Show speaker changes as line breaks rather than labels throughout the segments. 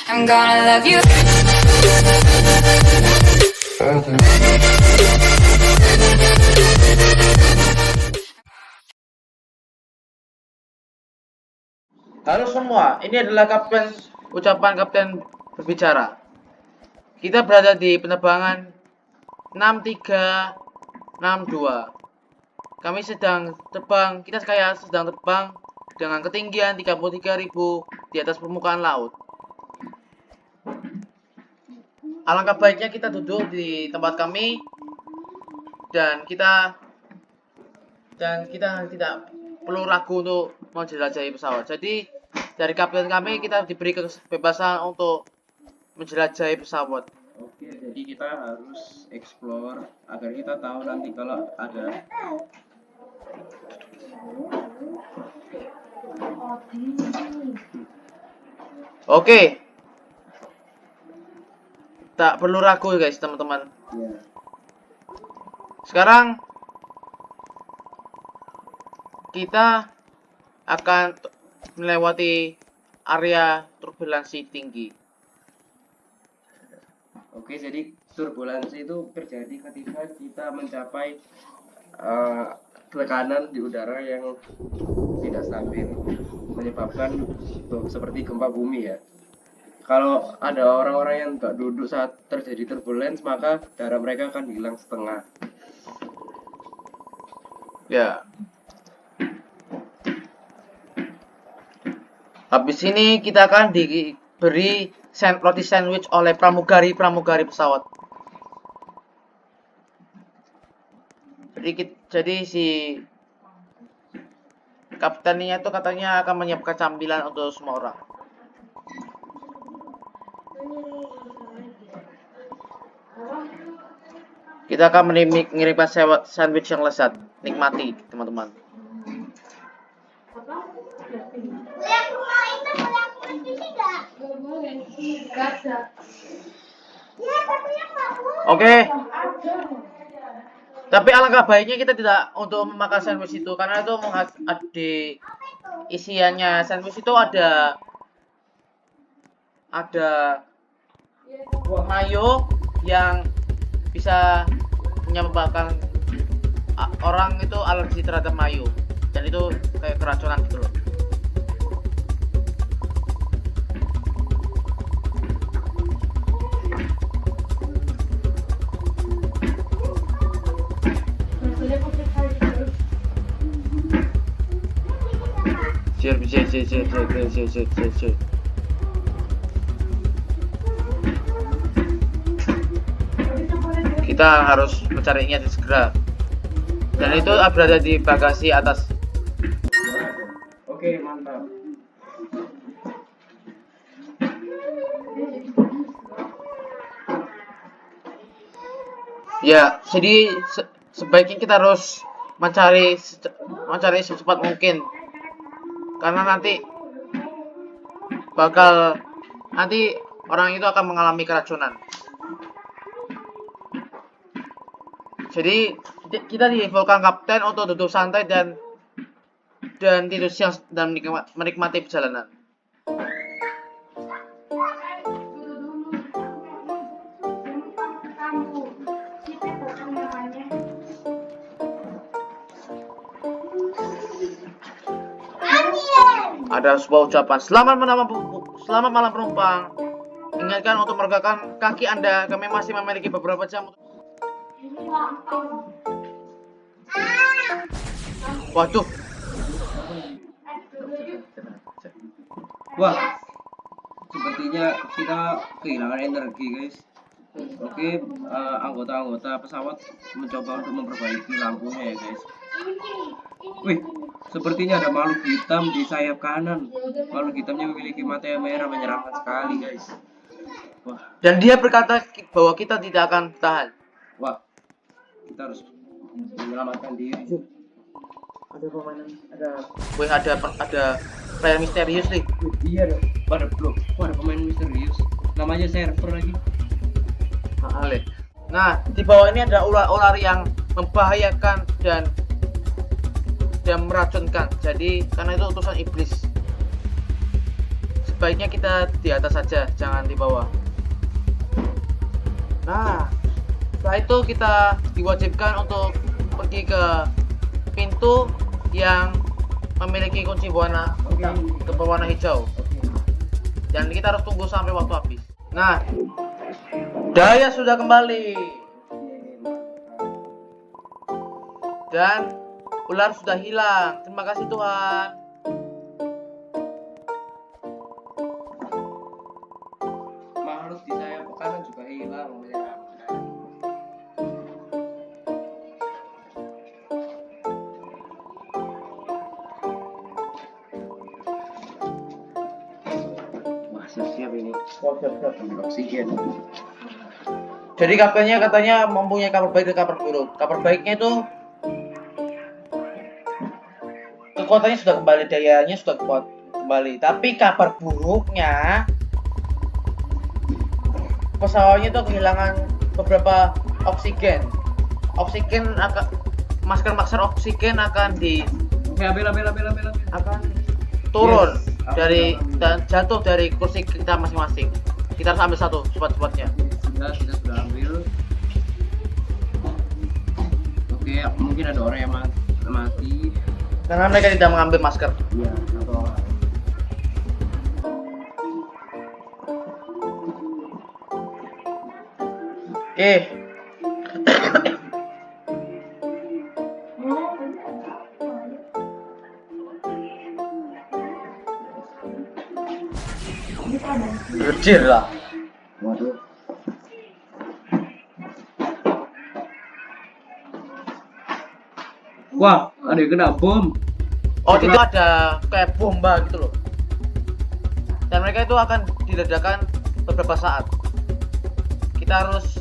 I'm gonna love you.
Halo semua, ini adalah ucapan Kapten berbicara. Kita berada di penerbangan 6362. Kami sedang terbang, kita sedang terbang dengan ketinggian 33.000 di atas permukaan laut. Alangkah baiknya kita duduk di tempat kami dan kita tidak perlu ragu untuk menjelajahi pesawat. Jadi dari kapten kami kita diberi kebebasan untuk menjelajahi pesawat.
Oke, jadi kita harus explore agar kita tahu nanti kalau ada
Oke. Tak perlu ragu guys, teman-teman.
ya.
Sekarang kita akan melewati area turbulensi tinggi.
Oke, jadi turbulensi itu terjadi ketika kita mencapai tekanan di udara yang tidak stabil, menyebabkan seperti gempa bumi ya. Kalau ada orang-orang yang nggak duduk saat terjadi turbulens, maka darah mereka akan hilang setengah.
Ya. Habis ini kita akan diberi roti sandwich oleh pramugari pesawat. Jadi si kaptennya itu katanya akan menyiapkan camilan untuk semua orang. Kita akan mengirimkan sandwich yang lezat. Nikmati, teman-teman. Oke. Tapi alangkah baiknya kita tidak untuk memakan sandwich itu karena itu di isiannya sandwich itu ada mayo yang bisa menyebabkan orang itu alergi terhadap mayo dan itu kayak keracunan gitu loh. Kita harus mencarinya segera. Dan itu berada di bagasi atas.
Oke, mantap.
Ya, jadi sebaiknya kita harus mencari secepat mungkin. Karena nanti orang itu akan mengalami keracunan. Jadi kita diinfokan kapten untuk duduk santai dan tidur siang dan menikmati perjalanan. Ada sebuah ucapan, selamat malam penumpang. Ingatkan untuk meregangkan kaki Anda, kami masih memiliki beberapa jam. Waduh.
Wah, sepertinya kita kehilangan energi guys. Oke, anggota-anggota pesawat mencoba untuk memperbaiki lampunya ya guys. Wih, sepertinya ada makhluk hitam di sayap kanan. Makhluk hitamnya memiliki mata yang merah menyeramkan sekali guys. Wah.
Dan dia berkata bahwa kita tidak akan tahan.
Wah, kita harus menyelamatkan diri.
Ada permainan, ada player misterius nih.
Iya dong. Ada pemain misterius. Namanya server lagi.
Nah, di bawah ini ada ular yang membahayakan dan meracunkan. Jadi karena itu utusan iblis. sebaiknya kita di atas saja, jangan di bawah. Nah, setelah itu kita diwajibkan untuk pergi ke pintu yang memiliki kunci berwarna berwarna hijau. Dan kita harus tunggu sampai waktu habis. Nah, Daya sudah kembali. Dan ular sudah hilang. Terima kasih Tuhan.
Makhluk di sayap kanan juga hilang. Wah, siap-siap ini. Ambil oksigen.
Jadi kaptennya katanya mempunyai kabar baik dan kabar buruk. Kabar baiknya itu kekuatannya sudah kembali, dayanya sudah kuat kembali. Tapi kabar buruknya pesawatnya itu kehilangan beberapa oksigen. Oksigen akan masker oksigen akan akan turun dari dan jatuh dari kursi kita masing-masing. Kita harus ambil satu cepat-cepatnya.
Kita sudah ambil. Oke, mungkin ada orang yang mati
Karena mereka tidak mengambil masker.
iya atau
Oke. Kecil lah.
waduh. Wah, ada yang kena bom.
Oh, itu ada kayak bomba gitu loh. Dan mereka itu akan diledakan beberapa saat. Kita harus,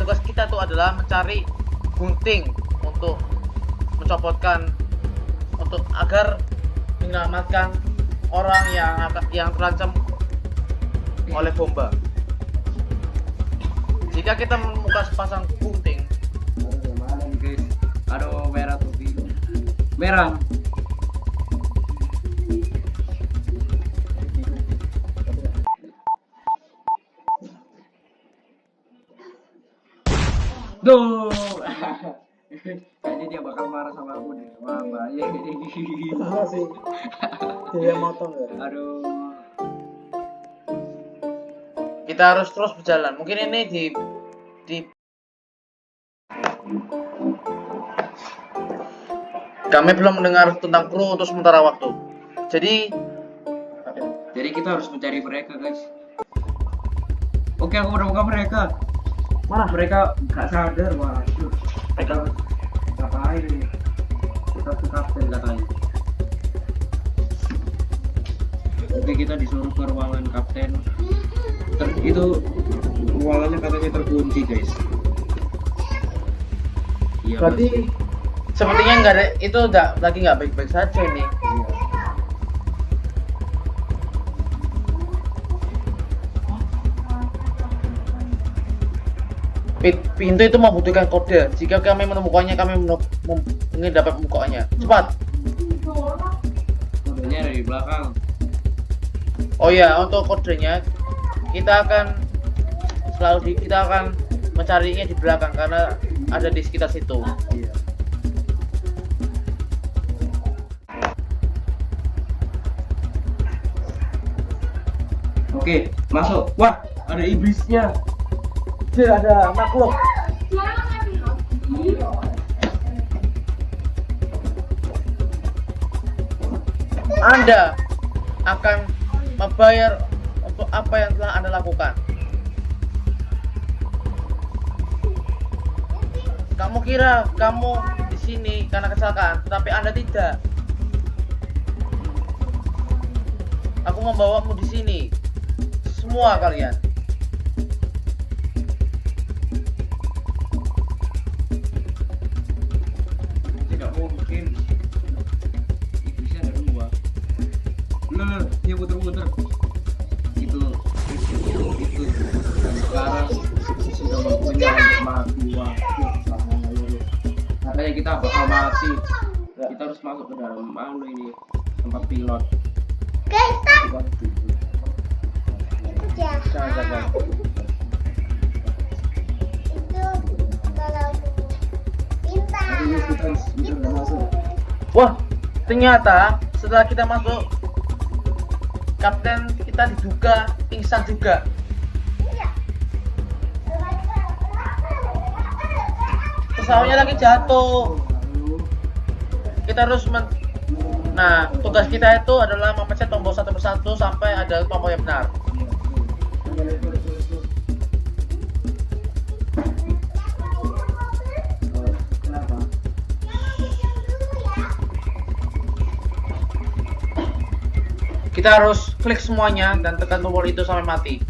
tugas kita tuh adalah mencari gunting untuk mencopotkan agar menyelamatkan orang yang terancam oleh bomba. Jika kita menemukan sepasang gunting,
Aduh, mana nih guys? Aduh, merah tuh merah. Duh. Kayaknya dia bakal marah sama aku nih. Wah, bahaya ini.
sih dia motong ya.
Aduh.
Kita harus terus berjalan. Mungkin ini di kami belum mendengar tentang kru untuk sementara waktu. Jadi
kita harus mencari mereka, guys. Oke, aku udah buka mereka.
mana?
Mereka gak sadar, waduh. Mereka ngapain ini? Kita ke kapten katanya. Oke, kita disuruh ke ruangan kapten. Itu ruangannya katanya terkunci, guys. Iya.
Berarti sepertinya nggak ada, itu lagi nggak baik-baik saja ini.
Iya.
Pintu itu membutuhkan kode. Jika kami menemukannya, kami ingin dapat membukanya. Cepat.
Kodenya ada di belakang.
Oh ya, untuk kodenya kita akan mencarinya di belakang karena ada di sekitar situ.
Iya. Oke, masuk. Wah, ada iblisnya.
Tidak ada makhluk. Anda akan membayar untuk apa yang telah Anda lakukan. Kamu kira kamu di sini karena kecelakaan, tapi Anda tidak. Aku membawamu di sini, semua kalian.
Tidak mungkin. Iblisnya ada dua. Loh, dia muter-muter. Itu. Dan sekarang sudah waktunya untuk mati. Wah, katanya kita bakal mati. Kita harus masuk ke dalam mana ini tempat pilot.
Wah, ternyata setelah kita masuk, kapten kita diduga pingsan juga. Pesawatnya lagi jatuh. Kita harus Nah, tugas kita itu adalah memencet tombol satu persatu sampai ada tombol yang benar. Kita harus klik semuanya dan tekan tombol itu sampai mati.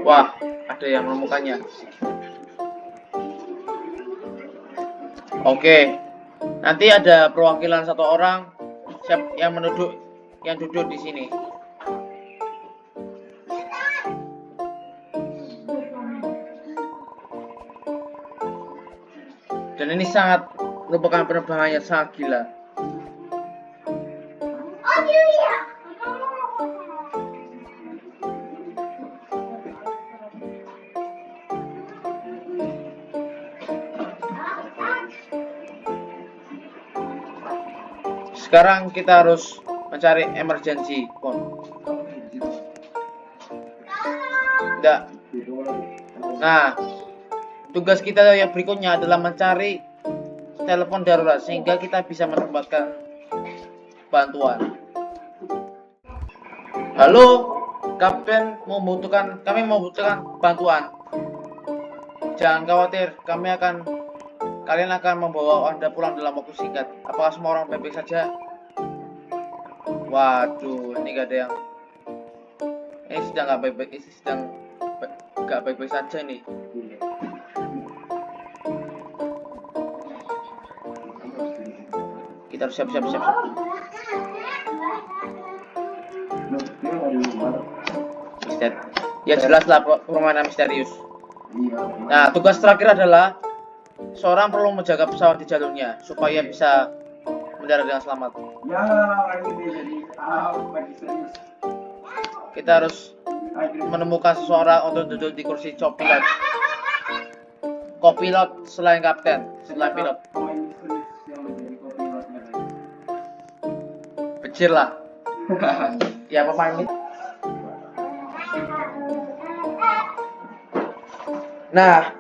Wah, ada yang menemukannya. Oke, nanti ada perwakilan satu orang yang duduk di sini. Dan ini merupakan penerbangan yang sangat gila. Sekarang kita harus mencari emergency phone. Tidak. Nah, tugas kita yang berikutnya adalah mencari telepon darurat sehingga kita bisa mendapatkan bantuan. Halo, Kapten, kami membutuhkan bantuan. Jangan khawatir, kalian akan membawa Anda pulang dalam waktu singkat. Apakah semua orang baik-baik saja? Waduh, ini gak ada yang sedang nggak baik-baik, nggak baik-baik saja ini. Kita harus siap. Ya jelaslah permainan misterius. Nah, tugas terakhir adalah seorang perlu menjaga pesawat di jalurnya supaya bisa mendarat dengan selamat. Kita harus menemukan seseorang untuk duduk di kursi kopilot selain kapten, selain pilot. Becir lah. Ya, pemain ini. Nah,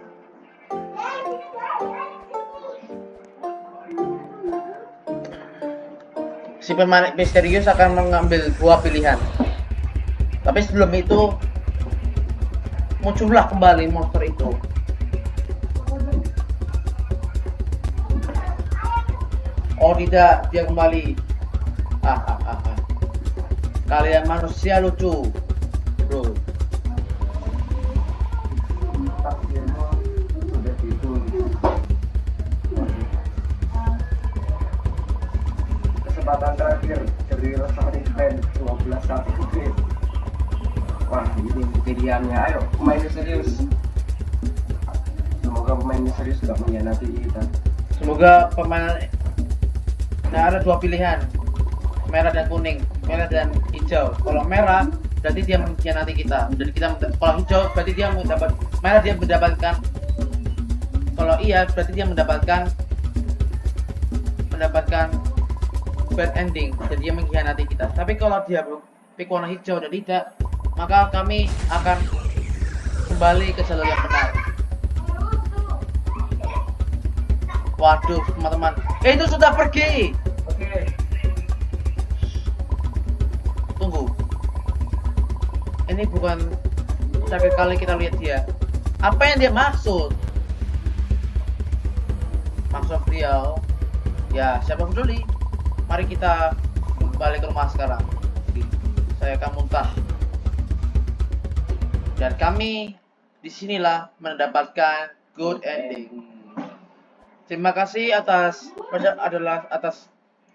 si pemain misterius akan mengambil dua pilihan. Tapi sebelum itu muncullah kembali monster itu. Oh tidak, dia kembali. Kalian manusia lucu, bro.
Kesempatan terakhir dari Rosari Band 12-1. Wah, ini pilihannya. Ayo, pemain serius. Semoga pemain serius tidak mengkhianati kita.
Semoga pemain. Nah, ada dua pilihan, merah dan kuning, merah dan hijau. Kalau merah berarti dia mengkhianati kita. Jadi kalau hijau berarti dia merah dia mendapatkan. Kalau iya berarti dia mendapatkan bad ending, jadi dia mengkhianati kita. Tapi kalau dia pick warna hijau dan tidak, maka kami akan kembali ke jalur yang benar. Waduh, teman-teman, itu sudah pergi.
Oke.
Tunggu. Ini bukan terakhir kali kita lihat dia. Apa yang dia maksud? Maksud beliau, ya siapa peduli. Mari kita balik ke rumah sekarang. Saya akan muntah. Dan kami disinilah mendapatkan good ending. Terima kasih atas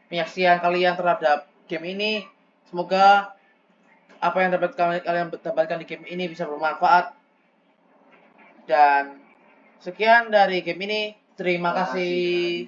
penyaksian kalian terhadap game ini. Semoga apa yang kalian dapatkan di game ini bisa bermanfaat. Dan sekian dari game ini. Terima kasih.